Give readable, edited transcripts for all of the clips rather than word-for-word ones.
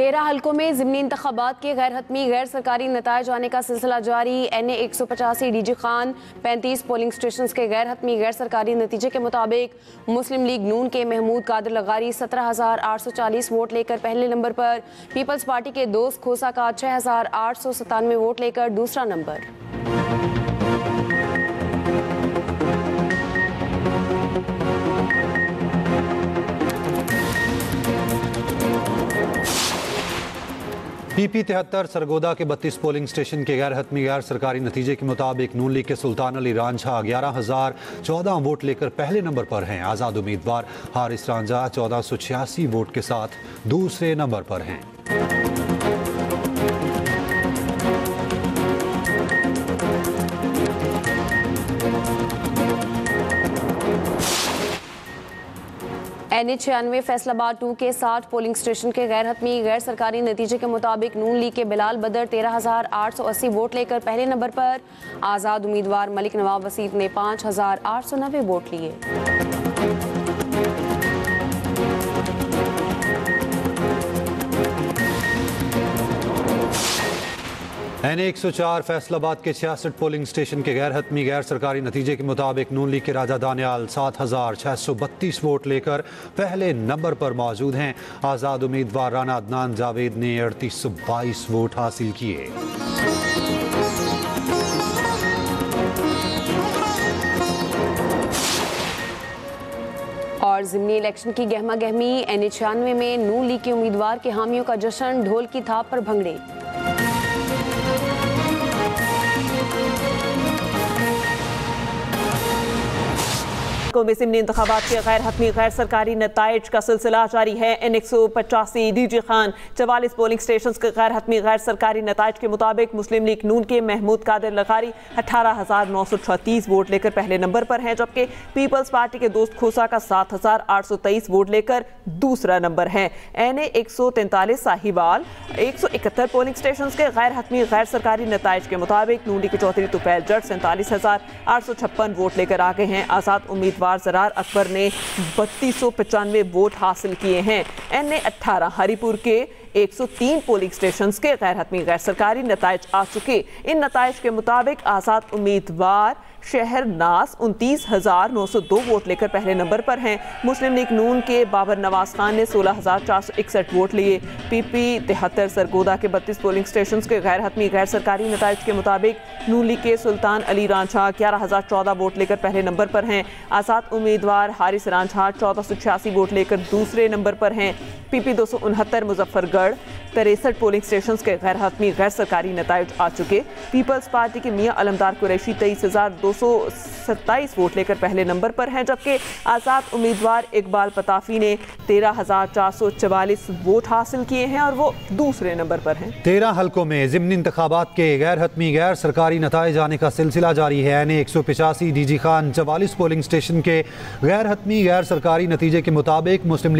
13 हलकों में ज़िमनी इंतखाबात के गैर हतमी गैर सरकारी नताइज आने का सिलसिला जारी। NA 185 DG Khan 35 polling station के गैर हतमी गैर सरकारी नतीजे के मुताबिक मुस्लिम लीग नून के महमूद कादिर लगारी 17,840 वोट लेकर पहले नंबर पर, पीपल्स पार्टी के दोस्त खोसा का 6,897 वोट लेकर दूसरा नंबर। PP 73 सरगोदा के 32 पोलिंग स्टेशन के गैर हतमी गैर सरकारी नतीजे के मुताबिक नून लीग के सुल्तान अली रांझा 11,014 वोट लेकर पहले नंबर पर हैं। आज़ाद उम्मीदवार हारिस रांझा 1486 वोट के साथ दूसरे नंबर पर हैं। NA 96 फैसलाबाद 2 के 60 पोलिंग स्टेशन के गैर हतमी गैर सरकारी नतीजे के मुताबिक नून लीग के बिलाल बदर 13,880 वोट लेकर पहले नंबर पर, आज़ाद उम्मीदवार मलिक नवाब वसीफ ने 5,890 वोट लिए। NA 104 फैसलाबाद के 66 पोलिंग स्टेशन के गैर हतमी गैर सरकारी नतीजे के मुताबिक नून लीग के राजा दानियाल 7,632 वोट लेकर पहले नंबर पर मौजूद हैं। आज़ाद उम्मीदवार राना अदनान जावेद ने 3822 वोट हासिल किए। और ज़िमनी इलेक्शन की गहमा गहमी। NA 96 में नून लीग के उम्मीदवार के हामियों का जश्न, ढोल की थाप पर भंगड़े। में ज़िमनी इंतखाबात के गैर हतमी गैर सरकारी नताइज का सिलसिला जारी है। NA 185 DG Khan 44 polling station के गैर हतमी गैर सरकारी नताइज के मुताबिक मुस्लिम लीग नून के महमूद कादिर लगारी 18,936 वोट लेकर पहले नंबर पर हैं, जबकि पीपल्स पार्टी के दोस्त खोसा का 7,823 वोट लेकर दूसरा नंबर है। NA 143 साहिवाल 171 पोलिंग स्टेशन के गैर हतमी गैर सरकारी नताइज के मुताबिक नून लीग के चौधरी तुफैल जट 47,856 वोट लेकर आगे हैं। आज़ाद उम्मीदवार ज़रार अकबर ने 3295 वोट हासिल किए हैं। NA 18 हरिपुर के 103 पोलिंग स्टेशन के गैर हतमी गैर सरकारी नताइज आ चुके। इन नताइज के मुताबिक आज़ाद उम्मीदवार शहर नास 29,902 वोट लेकर पहले नंबर पर हैं। मुस्लिम लीग नून के बाबर नवाज खान ने 16,461 वोट लिए। PP 73 सरगोदा के 32 पोलिंग स्टेशन के गैर हतमी गैर सरकारी नताइज के मुताबिक नून लीग के सुल्तान अली रांझा 11,014 वोट लेकर पहले नंबर पर हैं। आज़ाद उम्मीदवार हारिस रांझा 1486 वोट लेकर दूसरे नंबर पर हैं। PP 269 मुजफ्फरगढ़ 63 पोलिंग स्टेशन के गैर हतमी गैर सरकारी नताइज आ चुके। पीपल्स पार्टी के मियां अलमदार कुरैशी 23,227 वोट लेकर पहले नंबर पर हैं, जबकि आज़ाद उम्मीदवार इकबाल पताफी ने 13,444 वोट हासिल किए हैं और वो दूसरे नंबर पर हैं। 13 हलकों में ज़िमनी इंतखाबात के गैर हतमी गैर सरकारी नताइज आने का सिलसिला जारी है। NA 185 DG Khan 44 polling station के गैर हतमी गैर सरकारी नतीजे के मुताबिक मुस्लिम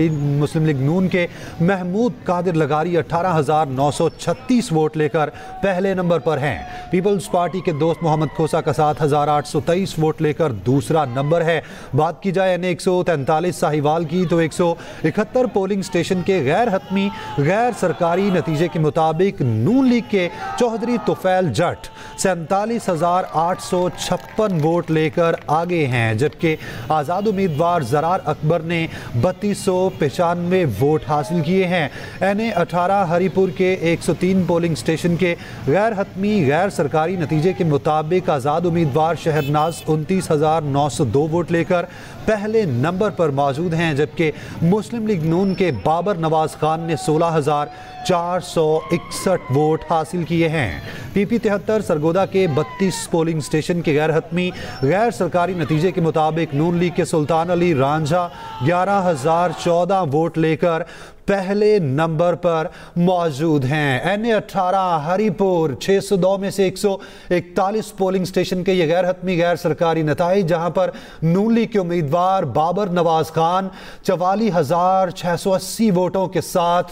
लीग नून के महमूद कादिर लगारी 18,936 वोट लेकर पहले नंबर पर हैं। पीपल्स पार्टी के दोस्त मोहम्मद खोसा का 7,823 वोट लेकर दूसरा नंबर है। बात की जाए NA 143 साहिवाल की तो 171 पोलिंग स्टेशन के गैर हतमी गैर सरकारी नतीजे के मुताबिक नून लीग के चौधरी तुफैल जट 47,856 वोट लेकर आगे हैं, जबकि आज़ाद उम्मीदवार ज़रार अकबर ने 3295 वोट हासिल किए हैं। NA 18 हरिपुर के 103 पोलिंग स्टेशन के गैर हतमी गैर सरकारी नतीजे के मुताबिक आज़ाद उम्मीदवार शहरनाज 29,902 वोट लेकर पहले नंबर पर मौजूद हैं, जबकि मुस्लिम लीग नून के बाबर नवाज खान ने 16,461 वोट हासिल किए हैं। PP 73 सरगोदा के 32 पोलिंग स्टेशन के गैर हतमी गैर सरकारी नतीजे के मुताबिक नून लीग के सुल्तान अली रांझा 11,014 वोट लेकर पहले नंबर पर मौजूद हैं। NA 18 हरिपुर 602 में से 141 पोलिंग स्टेशन के ये गैर हतमी गैर सरकारी नताइज, जहां पर नून लीग के उम्मीदवार उम्मीदवार बाबर नवाज खान 44,680 वोटों के साथ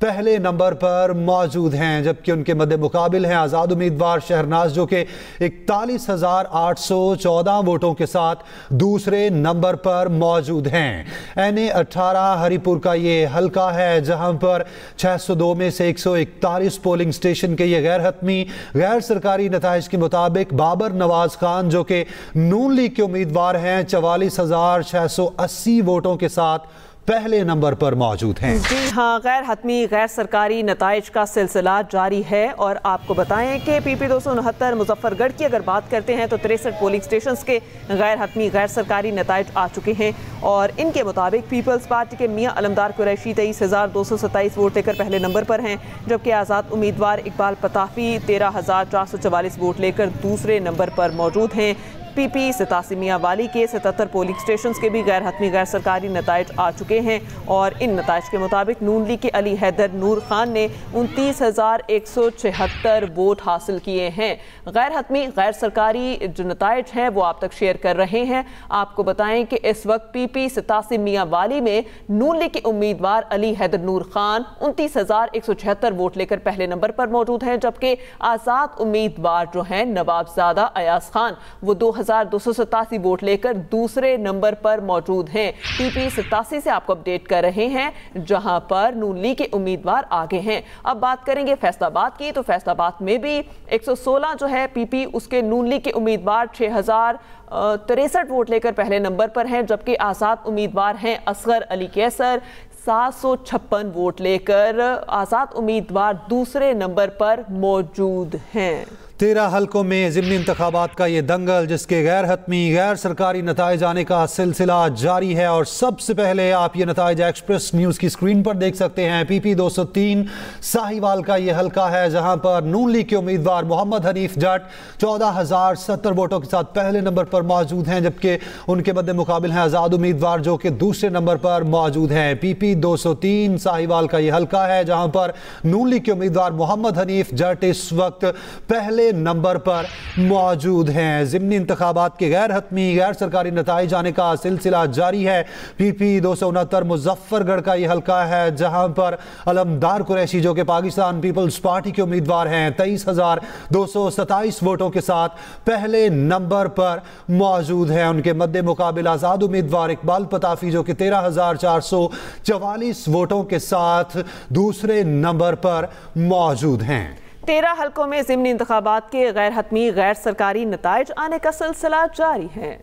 पहले नंबर पर मौजूद हैं, जबकि उनके मद्दे मुकाबिल हैं आज़ाद उम्मीदवार शहरनाज जो कि 41,814 वोटों के साथ दूसरे नंबर पर मौजूद हैं। NA 18 हरिपुर का ये हल्का है जहां पर 602 में से 141 पोलिंग स्टेशन के ये गैर हतमी गैर सरकारी नताइज के मुताबिक बाबर नवाज खान जो कि नून लीग के उम्मीदवार हैं 44,680 वोटों के साथ पहले नंबर पर मौजूद हैं। जी हाँ, गैर हतमी गैर सरकारी नताइज का सिलसिला जारी है और आपको बताएं कि PP 269 मुजफ्फरगढ़ की अगर बात करते हैं तो 63 पोलिंग स्टेशंस के गैर हतमी गैर सरकारी नताइज आ चुके हैं और इनके मुताबिक पीपल्स पार्टी के मियां अलमदार कुरैशी 23,227 वोट लेकर पहले नंबर पर हैं, जबकि आज़ाद उम्मीदवार इकबाल पताफी 13,444 वोट लेकर दूसरे नंबर पर मौजूद हैं। PP 87 मियां वाली के 77 पोलिंग स्टेशंस के भी गैर हतमी गैर सरकारी नताइज आ चुके हैं और इन नताइज के मुताबिक नून लीग के अली हैदर नूर खान ने 29,176 वोट हासिल किए हैं। गैर हतमी गैर सरकारी जो नताइज हैं वो आप तक शेयर कर रहे हैं। आपको बताएं कि इस वक्त PP 87 मियां वाली में नून लीग के उम्मीदवार अली हैदर नूर खान 29,176 वोट लेकर पहले नंबर पर मौजूद हैं, जबकि आज़ाद उम्मीदवार जो हैं नवाबजादा अयाज खान वो 2,287 वोट लेकर दूसरे नंबर पर मौजूद हैं। PP 87 से आपको अपडेट कर रहे हैं जहां पर नून लीग के उम्मीदवार आगे हैं। अब बात करेंगे फैसलाबाद की, तो फैसलाबाद में भी 116 जो है PP उसके नून लीग के उम्मीदवार 6,063 वोट लेकर पहले नंबर पर हैं, जबकि आज़ाद उम्मीदवार हैं असगर अली कैसर 756 वोट लेकर आज़ाद उम्मीदवार दूसरे नंबर पर मौजूद हैं। 13 हल्कों में ज़िमनी इंतखाबात का ये दंगल जिसके गैर हतमी गैर सरकारी नताइज आने का सिलसिला जारी है और सबसे पहले आप ये नताइज एक्सप्रेस न्यूज़ की स्क्रीन पर देख सकते हैं। PP 203 साहिवाल का ये हल्का है जहां पर नून लीग के उम्मीदवार मोहम्मद हनीफ जट 14,070 वोटों के साथ पहले नंबर पर मौजूद हैं, जबकि उनके मद्दे मुकाबिल हैं आज़ाद उम्मीदवार जो कि दूसरे नंबर पर मौजूद हैं। PP 203 साहिवाल का ये हल्का है जहां पर नून लीग के उम्मीदवार मोहम्मद हनीफ जट इस वक्त पहले नंबर पर मौजूद हैं। ज़िमनी इंतखाबात के गैर हतमी गैर सरकारी नताइज आने का सिलसिला जारी है। PP 269 मुजफ्फरगढ़ का यह हल्का है जहां पर अलमदार कुरैशी जो कि पाकिस्तान पीपल्स पार्टी के उम्मीदवार हैं 23,227 वोटों के साथ पहले नंबर पर मौजूद हैं। उनके मद्दे मुकाबिल आज़ाद उम्मीदवार इकबाल पताफी जो कि 13,444 वोटों के साथ दूसरे नंबर पर मौजूद हैं। 13 हल्कों में ज़िमनी इंतखाबात के गैर हतमी गैर सरकारी नताइज आने का सिलसिला जारी है।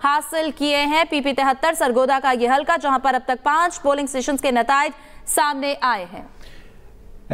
हासिल किए हैं PP 73 सरगोदा का यह हल्का जहां पर अब तक 5 पोलिंग स्टेशन के नताइज सामने आए हैं।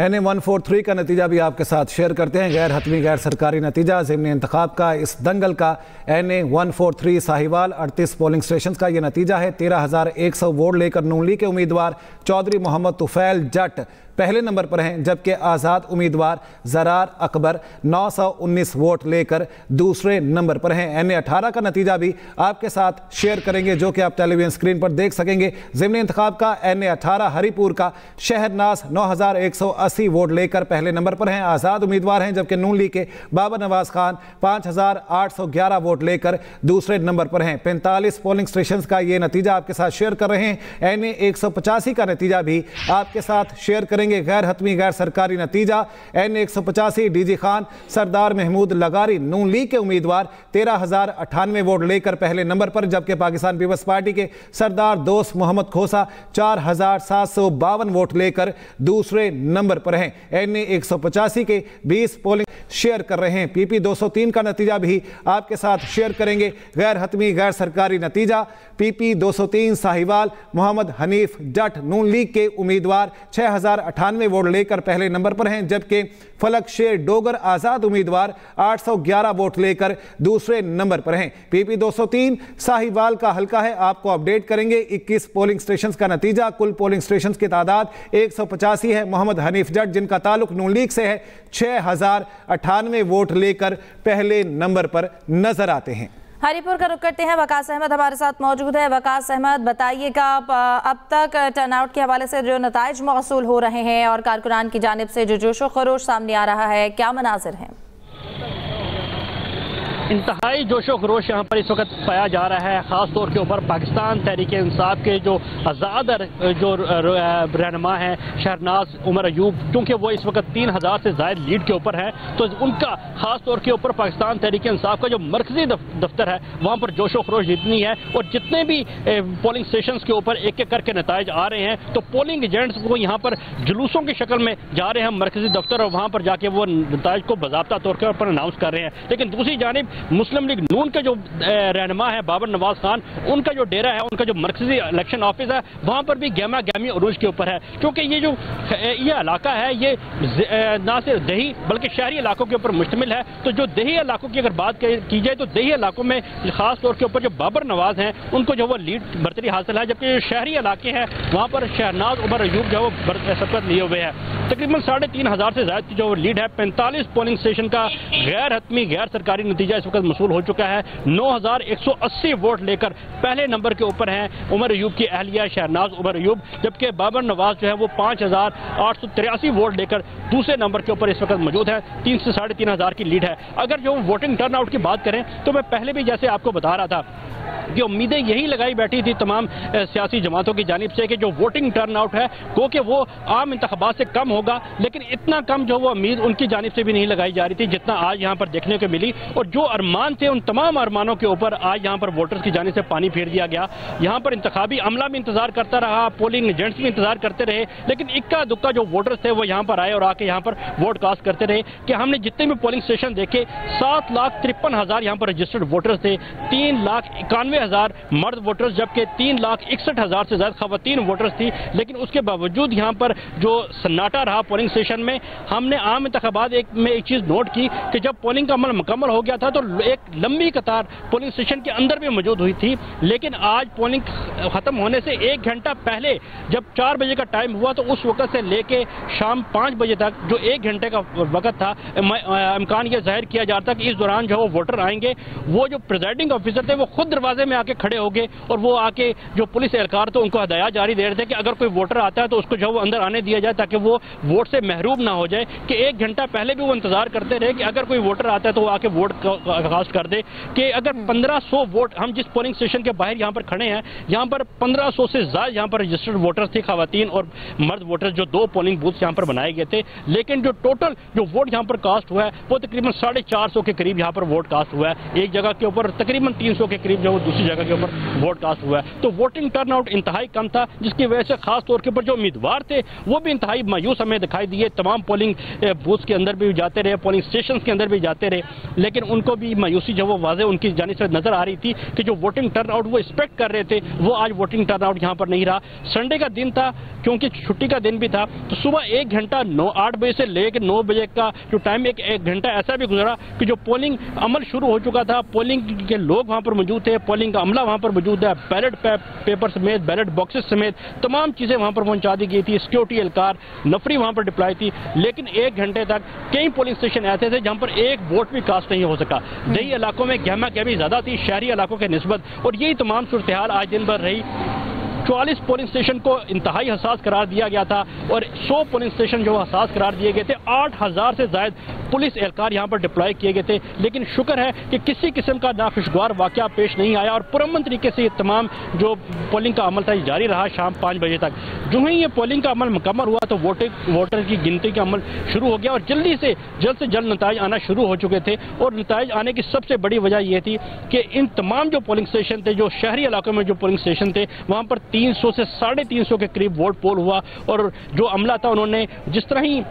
NA 143 का नतीजा भी आपके साथ शेयर करते हैं। गैर हतमी गैर सरकारी नतीजा ज़िमनी इंतखाब का इस दंगल का NA 143 साहिवाल 38 पोलिंग स्टेशन का ये नतीजा है। 13,100 वोट लेकर नून लीग के उम्मीदवार चौधरी मोहम्मद तुफैल जट पहले नंबर पर हैं, जबकि आज़ाद उम्मीदवार ज़रार अकबर 919 वोट लेकर दूसरे नंबर पर हैं। NA 18 का नतीजा भी आपके साथ शेयर करेंगे जो कि आप टेलीविजन स्क्रीन पर देख सकेंगे। ज़िमनी इंतखाब का NA 18 हरिपुर का शहरनाज 9,180 वोट लेकर पहले नंबर पर हैं, आज़ाद उम्मीदवार हैं, जबकि नून लीग के बाबर नवाज खान 5,811 वोट लेकर दूसरे नंबर पर हैं। 45 पोलिंग स्टेशन का ये नतीजा आपके साथ शेयर कर रहे हैं। NA 185 का नतीजा भी आपके साथ शेयर करेंगे। गैर हतमी गैर सरकारी नतीजा NA 185 DG खान सरदार महमूद लगारी नून लीग के उम्मीदवार 13,098 वोट लेकर पहले नंबर पर, जबकि पाकिस्तान पीपल्स पार्टी के सरदार दोस्त मोहम्मद खोसा 4,752 वोट लेकर दूसरे नंबर पर हैं। NA 185 के 20 पोलिंग शेयर कर रहे हैं। PP 203 का नतीजा भी आपके साथ शेयर करेंगे। गैर हतमी गैर सरकारी नतीजा PP 203 साहिवाल मोहम्मद हनीफ जट नून लीग के उम्मीदवार 6,098 वोट लेकर पहले नंबर पर हैं, जबकि फलक शेर डोगर आज़ाद उम्मीदवार 811 वोट लेकर दूसरे नंबर पर हैं। PP 203 साहिवाल का हल्का है, आपको अपडेट करेंगे 21 पोलिंग स्टेशन का नतीजा। कुल पोलिंग स्टेशन की तादाद 185 है। मोहम्मद हनीफ जट जिनका ताल्लुक नून लीग से है 6,098 वोट लेकर पहले नंबर पर नजर आते हैं। हरिपुर का रुख करते हैं। वकास अहमद हमारे साथ मौजूद है। वकास अहमद, बताइएगा अब तक टर्नआउट के हवाले से जो नताइज मौसूल हो रहे हैं और कारकुनान की जानिब से जो जोशो खरोश सामने आ रहा है, क्या मनाजिर हैं? इंतहाई जोशो खरोश यहाँ पर इस वक्त पाया जा रहा है, ख़ास तौर के ऊपर पाकिस्तान तहरीक इंसाफ के जो आज़ाद जो रहनुमा हैं शहरनाज उमर अयूब, क्योंकि वो इस वक्त 3000 से ज़ायद लीड के ऊपर हैं, तो उनका ख़ास तौर के ऊपर पाकिस्तान तहरीक इंसाफ का जो मरकजी दफ्तर है वहाँ पर जोशो खरोश जितनी है, और जितने भी पोलिंग स्टेशन के ऊपर एक एक करके नताइज आ रहे हैं, तो पोलिंग एजेंट्स को यहाँ पर जुलूसों की शक्ल में जा रहे हैं मरकजी दफ्तर, और वहाँ पर जाके वो नताइज को बाज़ाब्ता तौर पर अनाउंस कर रहे हैं। लेकिन दूसरी जानिब मुस्लिम लीग नून के जो रहनुमा है बाबर नवाज खान, उनका जो डेरा है, उनका जो मरकजी इलेक्शन ऑफिस है, वहाँ पर भी गहमा गहमी अरूज के ऊपर है, क्योंकि ये जो ये इलाका है ये ना सिर्फ दही बल्कि शहरी इलाकों के ऊपर मुश्तमिल है। तो जो दही इलाकों की अगर बात की जाए तो दही इलाकों में खास तौर के ऊपर जो बाबर नवाज हैं उनको जो वो लीड बरतरी हासिल है, जबकि जो शहरी इलाके हैं वहाँ पर शहरनाज उमर अयूब जो वो सबकत लिए हुए हैं। तकरीबन 3500 से ज़्यादा की जो लीड है। 45 पोलिंग स्टेशन का गैर हतमी गैर सरकारी नतीजा इस वक्त मसूल हो चुका है। 9180 वोट लेकर पहले नंबर के ऊपर हैं उमर अयूब की अहलिया शहरनाज उमर अयूब, जबकि बाबर नवाज जो है वो 5883 वोट लेकर दूसरे नंबर के ऊपर इस वक्त मौजूद है। 3 से 3500 की लीड है। अगर जो वोटिंग टर्नआउट की बात करें तो मैं पहले भी जैसे आपको बता रहा था कि उम्मीदें यही लगाई बैठी थी तमाम सियासी जमातों की जानिब से कि जो वोटिंग टर्नआउट है क्योंकि वो आम इंतखाबात से कम होगा, लेकिन इतना कम जो वो उम्मीद उनकी जानिब से भी नहीं लगाई जा रही थी जितना आज यहाँ पर देखने को मिली। और जो अरमान थे उन तमाम अरमानों के ऊपर आज यहाँ पर वोटर्स की जानिब से पानी फेर दिया गया। यहाँ पर इंतखाबी अमला भी इंतजार करता रहा, पोलिंग एजेंट्स भी इंतजार करते रहे, लेकिन इक्का दुक्का जो वोटर्स थे वो यहाँ पर आए और आके यहाँ पर वोट कास्ट करते रहे। कि हमने जितने भी पोलिंग स्टेशन देखे 7,53,000 यहाँ पर रजिस्टर्ड वोटर्स थे, 3,91,000 मर्द वोटर्स, जबकि 3,61,000 से ज्यादा खवातीन वोटर्स थी। लेकिन उसके बावजूद यहाँ पर जो सन्नाटा रहा पोलिंग स्टेशन में, हमने आम इंतखाबात में एक चीज नोट की कि जब पोलिंग का अमल मुकम्मल हो गया था तो एक लंबी कतार पोलिंग स्टेशन के अंदर भी मौजूद हुई थी। लेकिन आज पोलिंग खत्म होने से 1 घंटा पहले जब 4 बजे का टाइम हुआ तो उस वक्त से लेके शाम 5 बजे तक जो 1 घंटे का वक्त था, इम्कान यह जाहिर किया जाता कि इस दौरान जो वोटर आएंगे, वो जो प्रिजाइडिंग ऑफिसर थे वो खुद दरवाजे में आके खड़े हो गए और वो आके जो पुलिस एहलकार तो उनको हदायत जारी दे रहे थे कि अगर कोई वोटर आता है तो उसको जो वो अंदर आने दिया जाए ताकि वो वोट से महरूम ना हो जाए। कि 1 घंटा पहले भी वो इंतजार करते रहे कि अगर कोई वोटर आता है तो वो आके वोट कास्ट कर दे। कि अगर 1500 वोट, हम जिस पोलिंग स्टेशन के बाहर यहाँ पर खड़े हैं, यहाँ पर 1500 से ज्यादा यहाँ पर रजिस्टर्ड वोटर्स थे, खवातीन और मर्द वोटर्स, जो 2 पोलिंग बूथ यहाँ पर बनाए गए थे। लेकिन जो टोटल जो वोट यहाँ पर कास्ट हुआ है वो तकरीबन 450 के करीब यहाँ पर वोट कास्ट हुआ है एक जगह के ऊपर, तकरीबन 300 के करीब जो दूसरी जगह के ऊपर वोट कास्ट हुआ है। तो वोटिंग टर्नआउट इंतहाई कम था, जिसकी वजह से खास तौर के ऊपर जो उम्मीदवार थे वो भी इंतहाई मायूस हमें दिखाई दिए। तमाम पोलिंग बूथ के अंदर भी जाते रहे, पोलिंग स्टेशन के अंदर भी जाते रहे, लेकिन उनको भी मायूसी जो वो वाज़े उनकी जानिब से नजर आ रही थी कि जो वोटिंग टर्नआउट वो एक्सपेक्ट कर रहे थे वो आज वोटिंग टर्नआउट यहाँ पर नहीं रहा। संडे का दिन था, क्योंकि छुट्टी का दिन भी था, तो सुबह 1 घंटा 8 बजे से लेकर 9 बजे का जो टाइम, एक घंटा ऐसा भी गुजरा कि जो पोलिंग अमल शुरू हो चुका था, पोलिंग के लोग वहाँ पर मौजूद थे, पोलिंग का अमला वहाँ पर मौजूद है, बैलेट पेपर समेत, बैलेट बॉक्सेस समेत तमाम चीजें वहां पर पहुंचा दी गई थी, सिक्योरिटी एहलकार नफरी वहां पर डिप्लॉय थी। लेकिन 1 घंटे तक कई पोलिंग स्टेशन ऐसे थे जहां पर एक वोट भी कास्ट नहीं हो सका। दही इलाकों में गहमा गहमी ज्यादा थी शहरी इलाकों के निस्बत, और यही तमाम सूरत हाल आज दिन भर रही। 44 पोलिंग स्टेशन को इंतहाई हसास करार दिया गया था और 100 पोलिंग स्टेशन जो हसास करार दिए गए थे। 8000 से ज्यादा पुलिस एहलकार यहाँ पर डिप्लॉय किए गए थे। लेकिन शुक्र है कि किसी किस्म का नाखुशगवार वाकया पेश नहीं आया और पुरअमन तरीके से ये तमाम जो पोलिंग का अमल था जारी रहा शाम 5 बजे तक। जो ही ये पोलिंग का अमल मुकम्मल हुआ तो वोटर की गिनती का अमल शुरू हो गया और जल्द से जल्द नताइज आना शुरू हो चुके थे। और नताइज आने की सबसे बड़ी वजह यह थी कि इन तमाम जो पोलिंग स्टेशन थे, जो शहरी इलाकों में जो पोलिंग स्टेशन थे, वहाँ पर 300 से 350 के करीब वोट पोल हुआ। और जो अमला था उन्होंने जिस तरह ही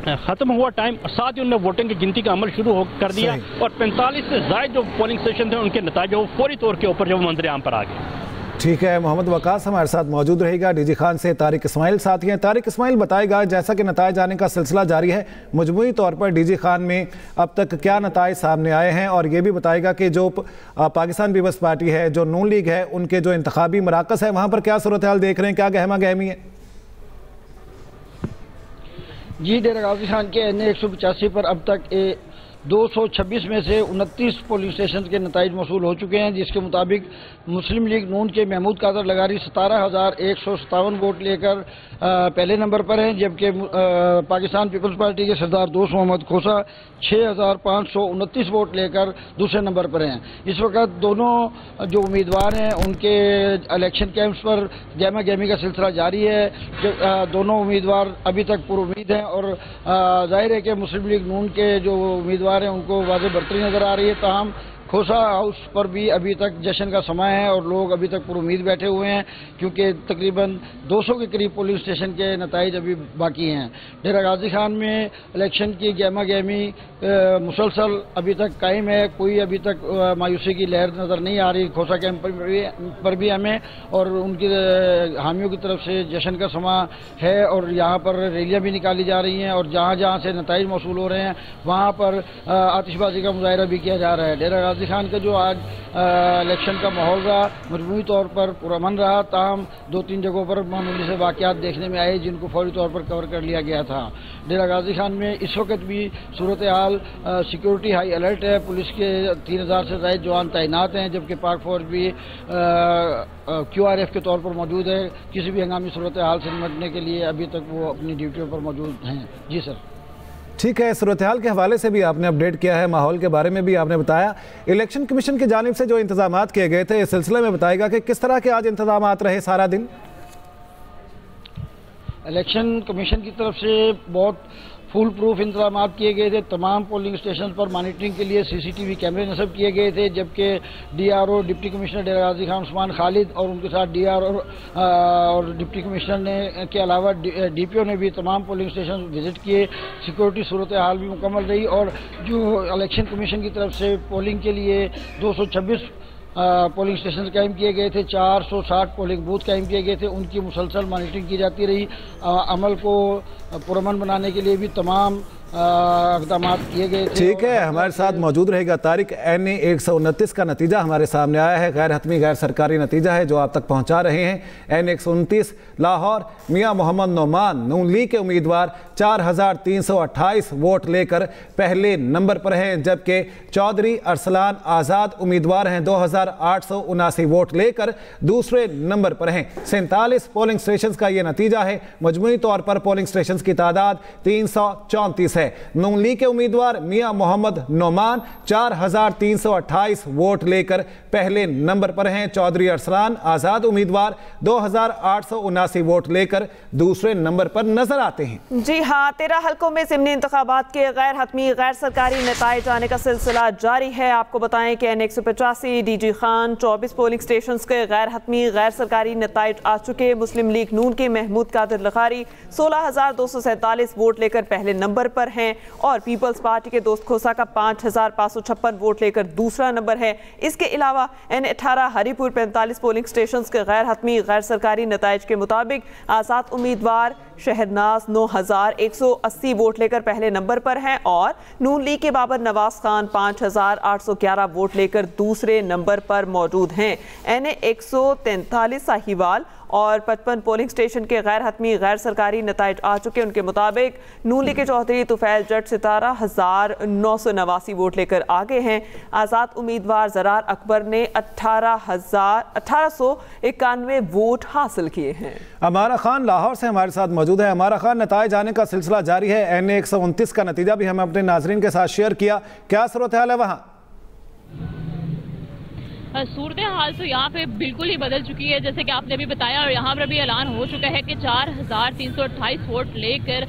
खत्म हुआ टाइम, साथ ही उन्होंने वोटिंग की गिनती का अमल शुरू कर दिया और 45 से ज्यादा जो पोलिंग स्टेशन थे उनके नतीजे वो फौरी तौर के ऊपर जो मंजर आम पर आ गए। ठीक है, मोहम्मद वकास हमारे साथ मौजूद रहेगा। डीजी खान से तारिक इस्माइल साथी हैं। तारिक इस्माइल बताएगा, जैसा कि नताइज आने का सिलसिला जारी है, मजमूई तौर पर डीजी खान में अब तक क्या नताइज सामने आए हैं, और ये भी बताएगा कि जो पाकिस्तान पीपल्स पार्टी है, जो नून लीग है, उनके जो इंतखाबी मराकज़ है वहाँ पर क्या सूरत हाल देख रहे हैं, क्या गहमा गहमी है? जी, डेरा गाजी खान के NA 185 पर अब तक 226 में से 29 पोलिंग स्टेशन के नताइज मौसूल हो चुके हैं, जिसके मुताबिक मुस्लिम लीग नून के महमूद कादर लगारी 17,157 वोट लेकर पहले नंबर पर हैं, जबकि पाकिस्तान पीपल्स पार्टी के सरदार दोस्त मोहम्मद खोसा 6,529 वोट लेकर दूसरे नंबर पर हैं। इस वक्त दोनों जो उम्मीदवार हैं उनके इलेक्शन कैंप्स पर गहमा गहमी का सिलसिला जारी है। दोनों उम्मीदवार अभी तक पुरुम्मीद हैं और जाहिर है कि मुस्लिम लीग नून के जो उम्मीदवार हैं उनको वाज़ेह बढ़तरी नजर आ रही है। ताहम खोसा हाउस पर भी अभी तक जश्न का समय है और लोग अभी तक पुरुम्मीद बैठे हुए हैं, क्योंकि तकरीबन 200 के करीब पोलिंग स्टेशन के नताइज अभी बाकी हैं। डेरा गाजी खान में इलेक्शन की गहमा गहमी मुसलसल अभी तक कायम है, कोई अभी तक मायूसी की लहर नज़र नहीं आ रही। खोसा कैंप पर भी हमें और उनकी हामियों की तरफ से जश्न का समय है और यहाँ पर रैलियाँ भी निकाली जा रही हैं और जहाँ जहाँ से नताइज मौसूल हो रहे हैं वहाँ पर आतिशबाजी का मुजाहरा भी किया जा रहा है। डेरा गाजी खान का जो आज इलेक्शन का माहौल रहा मजमूई तौर पर पुरअमन रहा, ताहम 2-3 जगहों पर मामूली से वाक़यात देखने में आए जिनको फौरी तौर पर कवर कर लिया गया था। डेरा गाजी खान में इस वक्त भी सूरत हाल सिक्योरिटी हाई अलर्ट है, पुलिस के 3000 से ज़ायद जवान तैनात हैं, जबकि पाक फौज भी QRF के तौर पर मौजूद है। किसी भी हंगामी सूरत हाल से निपटने के लिए अभी तक वो अपनी ड्यूटियों पर मौजूद हैं। जी सर। ठीक है, सूरत हाल के हवाले से भी आपने अपडेट किया है, माहौल के बारे में भी आपने बताया। इलेक्शन कमीशन की जानिब से जो इंतजामात किए गए थे इस सिलसिले में बताएगा कि किस तरह के आज इंतजामात रहे सारा दिन। इलेक्शन कमीशन की तरफ से बहुत फुल प्रूफ इंतजाम किए गए थे। तमाम पोलिंग स्टेशन पर मॉनिटरिंग के लिए CCTV कैमरे नस्ब किए गए थे, जबकि DRO डिप्टी कमिश्नर डेरा गाजी खान उस्मान खालिद और उनके साथ DRO और डिप्टी कमिश्नर ने के अलावा DPO ने भी तमाम पोलिंग स्टेशन विजिट किए। सिक्योरिटी सूरत हाल भी मुकम्मल रही और जो इलेक्शन कमीशन की तरफ से पोलिंग के लिए 226 पोलिंग स्टेशन कायम किए गए थे, 460 पोलिंग बूथ कायम किए गए थे, उनकी मुसलसल मॉनिटरिंग की जाती रही। अमल को पुरअमन बनाने के लिए भी तमाम इक़दाम किए गए थे। ठीक है, हमारे साथ मौजूद रहेगा तारिक। NA 129 का नतीजा हमारे सामने आया है, गैर हतमी गैर सरकारी नतीजा है जो आप तक पहुंचा रहे हैं। NA 129 लाहौर मियां मोहम्मद नोमान नून लीग के उम्मीदवार 4328 वोट लेकर पहले नंबर पर हैं, जबकि चौधरी अरसलान आज़ाद उम्मीदवार हैं 2879 वोट लेकर दूसरे नंबर पर हैं। 47 पोलिंग स्टेशन का ये नतीजा है। मजमूई तौर पर पोलिंग स्टेशन की तादाद 334 है। नून लीग के उम्मीदवार मियां मोहम्मद नोमान 4328 वोट लेकर पहले नंबर पर हैं। चौधरी अरसलान आज़ाद उम्मीदवार 2879 वोट लेकर दूसरे नंबर पर नजर आते हैं। जी हाँ, 13 हल्कों में ज़िमनी इंतखाबात के गैर हतमी गैर सरकारी नताइज आने का सिलसिला जारी है। आपको बताएं कि NA 185 DG Khan 24 polling station के गैर हतमी गैर सरकारी नताइज आ चुके। मुस्लिम लीग नून के महमूद कादिर लगारी 16,247 वोट लेकर पहले नंबर पर हैं और पीपल्स पार्टी के दोस्त खोसा का 5,556 वोट लेकर दूसरा नंबर है। इसके अलावा NA 18 हरीपुर 45 पोलिंग स्टेशन के गैर हतमी गैर सरकारी नताइज के मुताबिक आज़ाद उम्मीदवार शहरनाज 9,180 वोट लेकर पहले नंबर पर हैं और नून लीग के बाबर नवाज खान 5,811 वोट लेकर दूसरे नंबर पर मौजूद हैं। NA 143 साहिवाल और 55 पोलिंग स्टेशन के गैर हतमी गैर सरकारी नताइज आ चुके। उनके मुताबिक नून लीग के चौधरी तुफैल जट 17,989 वोट लेकर आगे हैं। आज़ाद उम्मीदवार ज़रार अकबर ने 18,891 वोट हासिल किए हैं। अमारा खान लाहौर से हमारे साथ मौजूद है। अमारा खान, नताइज आने का सिलसिला जारी है। NA 129 का नतीजा भी हमें अपने नाजरीन के साथ शेयर किया, क्या सूरत हाल है वहाँ? सूरत हाल तो यहाँ पे बिल्कुल ही बदल चुकी है, जैसे कि आपने अभी बताया और यहाँ पर भी ऐलान हो चुका है कि 4,328 वोट लेकर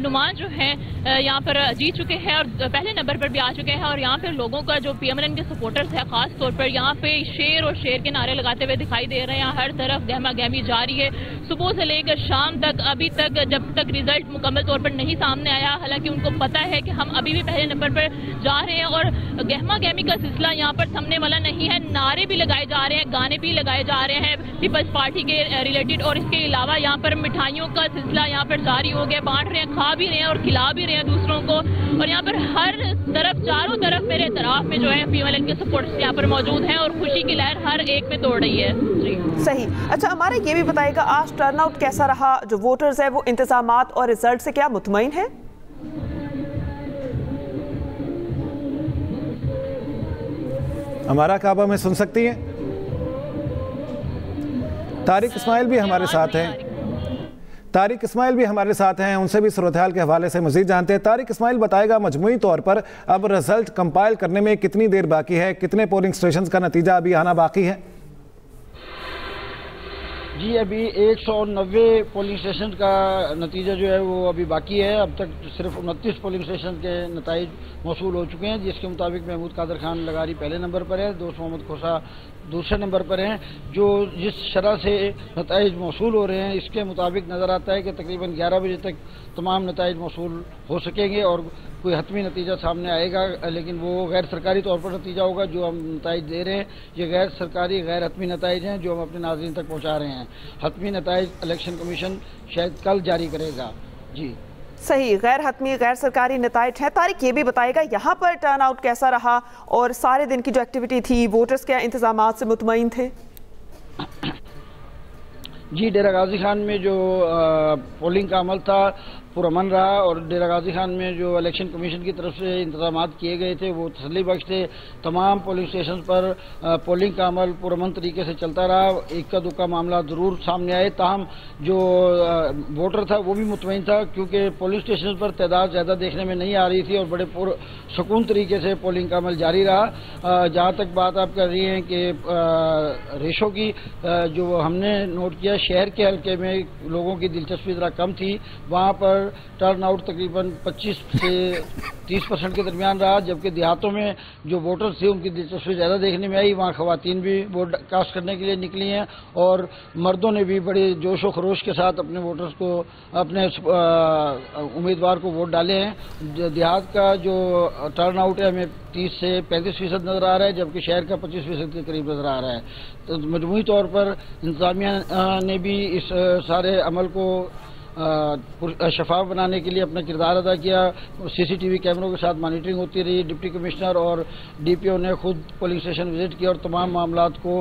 नुमान जो है यहाँ पर जीत चुके हैं और पहले नंबर पर भी आ चुके हैं। और यहाँ पे लोगों का जो PMLN के सपोर्टर्स है खास तौर पर यहाँ पे शेर और शेर के नारे लगाते हुए दिखाई दे रहे हैं। हर तरफ गहमा गहमी जारी है, सुबह से लेकर शाम तक। अभी तक जब तक रिजल्ट मुकम्मल तौर पर नहीं सामने आया, हालांकि उनको पता है कि हम अभी भी पहले नंबर पर जा रहे हैं और गहमा गहमी का सिलसिला यहाँ पर थमने वाला नहीं है। नारे भी लगाए जा रहे हैं, गाने भी लगाए जा रहे हैं पीपल्स पार्टी के रिलेटेड और इसके अलावा यहाँ पर मिठाइयों का सिलसिला यहाँ पर जारी हो गया, बांट रहे हैं, खा भी रहे हैं और खिला भी रहे हैं दूसरों को। और यहाँ पर हर तरफ चारों तरफ मेरे इतराफ में जो है PMLN के सपोर्टर्स यहाँ पर मौजूद हैं और खुशी की लहर हर एक में तोड़ रही है। जी सही। अच्छा, हमारा ये भी बताएगा आज टर्नआउट कैसा रहा, जो वोटर्स है वो इंतजामात और रिजल्ट से क्या मुतमईन है? हमारा काबा में सुन सकती हैं? तारिक इस्माइल भी हमारे साथ हैं। तारिक इस्माइल भी हमारे साथ हैं, उनसे भी सूरत-ए-हाल के हवाले से मज़ीद जानते हैं। तारिक इस्माइल बताएगा मजमूई तौर पर अब रिजल्ट कंपाइल करने में कितनी देर बाकी है, कितने पोलिंग स्टेशन का नतीजा अभी आना बाकी है? जी, अभी 190 पोलिंग स्टेशन का नतीजा जो है वो अभी बाकी है। अब तक सिर्फ 29 पोलिंग स्टेशन के नताइज मौसूल हो चुके हैं, जिसके मुताबिक महमूद कादर खान लगारी पहले नंबर पर है, दोस्त मोहम्मद खोसा दूसरे नंबर पर हैं। जो जिस शरह से नताइज मौसूल हो रहे हैं, इसके मुताबिक नज़र आता है कि तकरीबन 11 बजे तक तमाम नताइज मौसूल हो सकेंगे और कोई हतमी नतीजा सामने आएगा, लेकिन वो गैर सरकारी तौर पर नतीजा होगा। जो हम नताइज दे रहे हैं ये गैर सरकारी गैर हतमी नताइज हैं जो हम अपने नाज़रीन तक पहुँचा रहे हैं। हतमी नताइज इलेक्शन कमीशन शायद कल जारी करेगा। जी सही, गैर हतमी गैर सरकारी नताइज हैं। तारिक ये भी बताएगा यहाँ पर टर्न आउट कैसा रहा और सारे दिन की जो एक्टिविटी थी, वोटर्स क्या इंतजाम से मुतमईन थे? जी, डेरा गाजी खान में जो पोलिंग का अमल था पुरअमन रहा और डेरा गाजी खान में जो इलेक्शन कमीशन की तरफ से इंतजाम किए गए थे वो तसल्ली बख्श थे। तमाम पोलिंग स्टेशन पर पोलिंग का अमल पुरअमन तरीके से चलता रहा। इक्का दुक्का मामला ज़रूर सामने आए, ताहम जो वोटर था वो भी मुतमईन था, क्योंकि पोलिंग स्टेशन पर तादाद ज़्यादा देखने में नहीं आ रही थी और बड़े पुरसुकून तरीके से पोलिंग का अमल जारी रहा। जहाँ तक बात आप कर रही हैं कि रेशो की, जो हमने नोट किया शहर के हल्के में लोगों की दिलचस्पी ज़रा कम थी, वहाँ पर टर्न आउट तकरीबन 25 से 30% के दरमियान रहा, जबकि देहातों में जो वोटर्स थे उनकी दिलचस्पी ज़्यादा देखने में आई। वहाँ खवातीन भी वोट कास्ट करने के लिए निकली हैं और मर्दों ने भी बड़े जोश व खरोश के साथ अपने वोटर्स को, अपने उम्मीदवार को वोट डाले हैं। देहात का जो टर्न आउट है हमें 30 से 35% नज़र आ रहा है, जबकि शहर का 25% के करीब नज़र आ रहा है। तो मजमूई तौर पर इंतज़ामिया ने भी इस सारे अमल को शफाफ बनाने के लिए अपना किरदार अदा किया। CCTV कैमरों के साथ मॉनिटरिंग होती रही। डिप्टी कमिश्नर और DPO ने खुद पोलिंग स्टेशन विजिट किया और तमाम मामलात को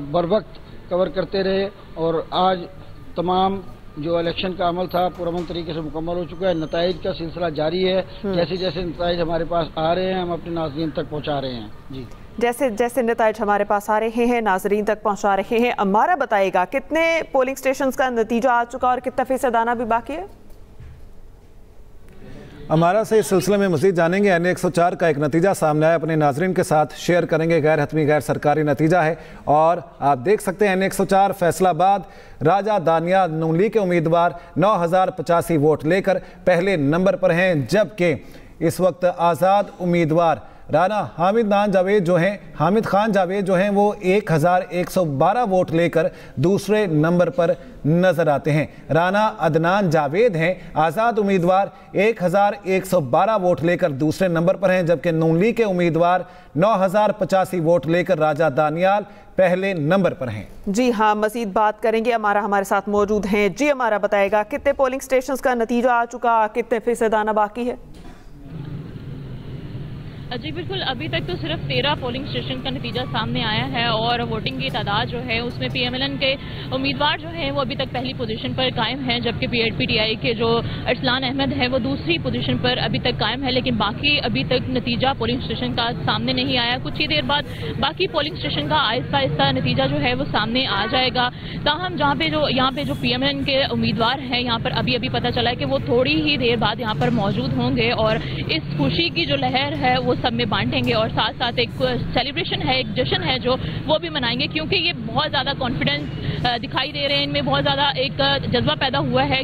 बरवक्त कवर करते रहे और आज तमाम जो इलेक्शन का अमल था पुरअमन तरीके से मुकम्मल हो चुका है। नताइज का सिलसिला जारी है, जैसे जैसे नताइज हमारे पास आ रहे हैं हम अपने नाज़रीन तक पहुँचा रहे हैं। जी, जैसे जैसे नताइज हमारे पास आ रहे हैं नाजरीन तक पहुंचा रहे हैं। अम्मारा बताएगा कितने पोलिंग स्टेशंस का नतीजा आ चुका और कितना फीसद आना भी बाकी है? हमारा से इस सिलसिले में मज़ीद जानेंगे। NA 104 का एक नतीजा सामने आया, अपने नाजरीन के साथ शेयर करेंगे। गैर हतमी गैर सरकारी नतीजा है और आप देख सकते हैं NA 104 फैसलाबाद राजा दानियाल नून लीग के उम्मीदवार 9085 वोट लेकर पहले नंबर पर हैं, जबकि इस वक्त आज़ाद उम्मीदवार राना हामिद खान जावेद जो हैं वो 1112 वोट लेकर दूसरे नंबर पर नजर आते हैं। राना अदनान जावेद हैं आज़ाद उम्मीदवार, 1112 वोट लेकर दूसरे नंबर पर हैं, जबकि नून लीग के उम्मीदवार 9085 वोट लेकर राजा दानियाल पहले नंबर पर हैं। जी हाँ, मजीद बात करेंगे। अमारा हमारे साथ मौजूद हैं। जी अमारा बताएगा कितने पोलिंग स्टेशन का नतीजा आ चुका, कितने फीसद आना बाकी है? जी बिल्कुल, अभी तक तो सिर्फ 13 पोलिंग स्टेशन का नतीजा सामने आया है और वोटिंग की तादाद जो है उसमें PMLN के उम्मीदवार जो हैं वो अभी तक पहली पोजीशन पर कायम हैं, जबकि PTI के जो अरसलान अहमद है वो दूसरी पोजीशन पर अभी तक कायम है। लेकिन बाकी अभी तक नतीजा पोलिंग स्टेशन का सामने नहीं आया। कुछ ही देर बाद बाकी पोलिंग स्टेशन का आहिस्ता आहिस्ता नतीजा जो है वो सामने आ जाएगा। ताहम यहाँ पे जो PMLN के उम्मीदवार हैं यहाँ पर अभी पता चला है कि वो थोड़ी ही देर बाद यहाँ पर मौजूद होंगे और इस खुशी की जो लहर है वो सब में बांटेंगे और साथ साथ एक सेलिब्रेशन है, एक जश्न है जो वो भी मनाएंगे, क्योंकि ये बहुत ज़्यादा कॉन्फिडेंस दिखाई दे रहे हैं, इनमें बहुत ज़्यादा एक जज्बा पैदा हुआ है कि